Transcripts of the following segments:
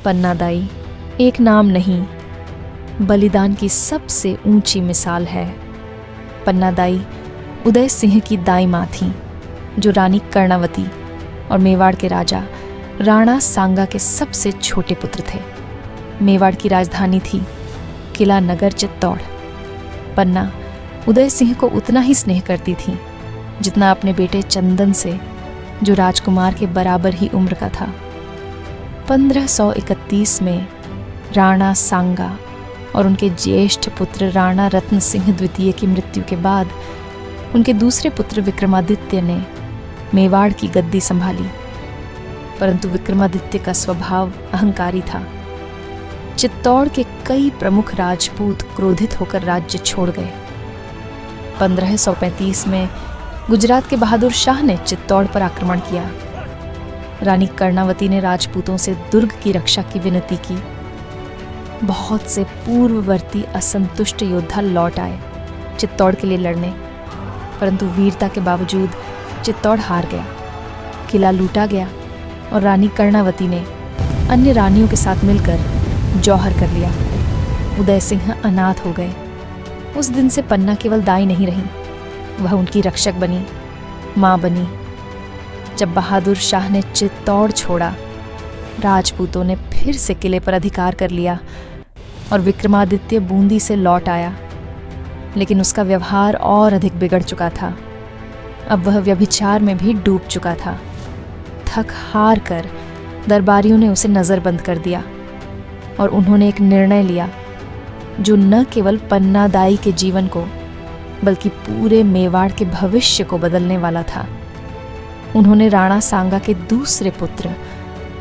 पन्नादाई एक नाम नहीं, बलिदान की सबसे ऊंची मिसाल है। पन्नादाई उदय सिंह की दाई माँ थीं, जो रानी कर्णावती और मेवाड़ के राजा राणा सांगा के सबसे छोटे पुत्र थे। मेवाड़ की राजधानी थी किला नगर चित्तौड़। पन्ना उदय सिंह को उतना ही स्नेह करती थी जितना अपने बेटे चंदन से, जो राजकुमार के बराबर ही उम्र का था। 1531 में राणा सांगा और उनके ज्येष्ठ पुत्र राणा रत्न सिंह द्वितीय की मृत्यु के बाद उनके दूसरे पुत्र विक्रमादित्य ने मेवाड़ की गद्दी संभाली। परंतु विक्रमादित्य का स्वभाव अहंकारी था। चित्तौड़ के कई प्रमुख राजपूत क्रोधित होकर राज्य छोड़ गए। 1535 में गुजरात के बहादुर शाह ने चित्तौड़ पर आक्रमण किया। रानी कर्णावती ने राजपूतों से दुर्ग की रक्षा की विनती की। बहुत से पूर्ववर्ती असंतुष्ट योद्धा लौट आए चित्तौड़ के लिए लड़ने, परंतु वीरता के बावजूद चित्तौड़ हार गया। किला लूटा गया और रानी कर्णावती ने अन्य रानियों के साथ मिलकर जौहर कर लिया। उदय सिंह अनाथ हो गए। उस दिन से पन्ना केवल दाई नहीं रही, वह उनकी रक्षक बनी, माँ बनी। जब बहादुर शाह ने चित्तौड़ छोड़ा, राजपूतों ने फिर से किले पर अधिकार कर लिया और विक्रमादित्य बूंदी से लौट आया। लेकिन उसका व्यवहार और अधिक बिगड़ चुका था। अब वह व्यभिचार में भी डूब चुका था। थक हार कर दरबारियों ने उसे नज़रबंद कर दिया और उन्होंने एक निर्णय लिया जो न केवल पन्नादाई के जीवन को बल्कि पूरे मेवाड़ के भविष्य को बदलने वाला था। उन्होंने राणा सांगा के दूसरे पुत्र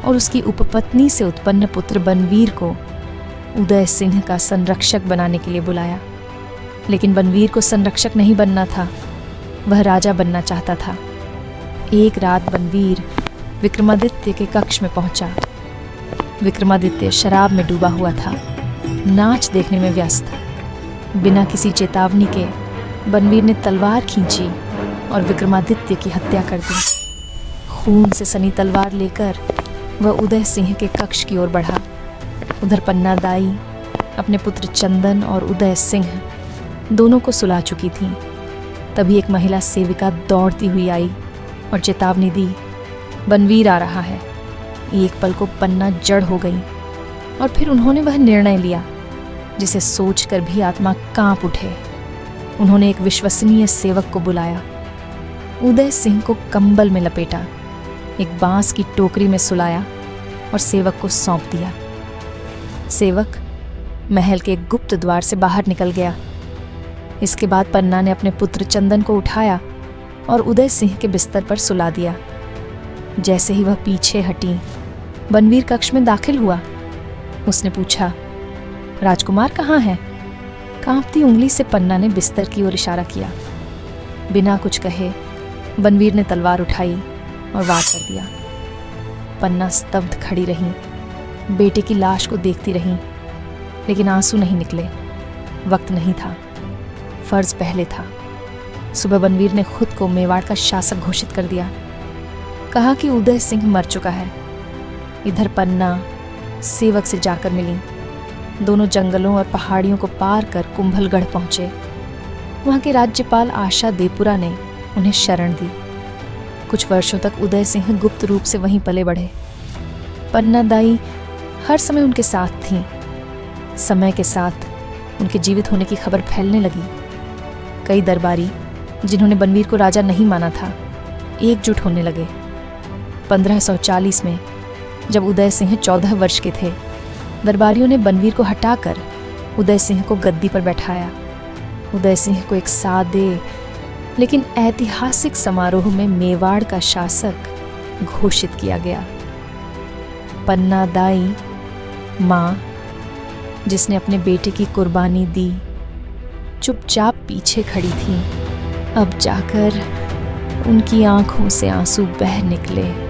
और उसकी उपपत्नी से उत्पन्न पुत्र बनवीर को उदय सिंह का संरक्षक बनाने के लिए बुलाया। लेकिन बनवीर को संरक्षक नहीं बनना था, वह राजा बनना चाहता था। एक रात बनवीर विक्रमादित्य के कक्ष में पहुंचा। विक्रमादित्य शराब में डूबा हुआ था, नाच देखने में व्यस्त। बिना किसी चेतावनी के बनवीर ने तलवार खींची और विक्रमादित्य की हत्या कर दी। खून से सनी तलवार लेकर वह उदय सिंह के कक्ष की ओर बढ़ा। उधर पन्नादाई अपने पुत्र चंदन और उदय सिंह दोनों को सुला चुकी थी। तभी एक महिला सेविका दौड़ती हुई आई और चेतावनी दी, बनवीर आ रहा है। एक पल को पन्ना जड़ हो गई और फिर उन्होंने वह निर्णय लिया जिसे सोचकर भी आत्मा कांप उठे। उन्होंने एक विश्वसनीय सेवक को बुलाया, उदय सिंह को कंबल में लपेटा, एक बांस की टोकरी में सुलाया और सेवक को सौंप दिया। सेवक महल के एक गुप्त द्वार से बाहर निकल गया। इसके बाद पन्ना ने अपने पुत्र चंदन को उठाया और उदय सिंह के बिस्तर पर सुला दिया। जैसे ही वह पीछे हटी, बनवीर कक्ष में दाखिल हुआ। उसने पूछा, राजकुमार कहाँ है? कांपती उंगली से पन्ना ने बिस्तर की ओर इशारा किया। बिना कुछ कहे बनवीर ने तलवार उठाई और वार कर दिया। पन्ना स्तब्ध खड़ी रही, बेटे की लाश को देखती रही, लेकिन आंसू नहीं निकले। वक्त नहीं था, फर्ज पहले था। सुबह बनवीर ने खुद को मेवाड़ का शासक घोषित कर दिया। कहा कि उदय सिंह मर चुका है। इधर पन्ना सेवक से जाकर मिली। दोनों जंगलों और पहाड़ियों को पार कर कुंभलगढ़ पहुंचे। वहां के राज्यपाल आशा देपुरा ने उन्हें शरण दी। कुछ वर्षों तक उदय सिंह गुप्त रूप से वहीं पले बढ़े। पन्नादाई हर समय उनके साथ थीं। समय के साथ उनके जीवित होने की खबर फैलने लगी। कई दरबारी जिन्होंने बनवीर को राजा नहीं माना था, एकजुट होने लगे। 1540 में जब उदय सिंह 14 वर्ष के थे, दरबारियों ने बनवीर को हटाकर उदय सिंह को गद्दी पर बैठाया। उदय सिंह को एक सादे लेकिन ऐतिहासिक समारोह में मेवाड़ का शासक घोषित किया गया। पन्नादाई माँ, जिसने अपने बेटे की कुर्बानी दी, चुपचाप पीछे खड़ी थी। अब जाकर उनकी आंखों से आंसू बह निकले।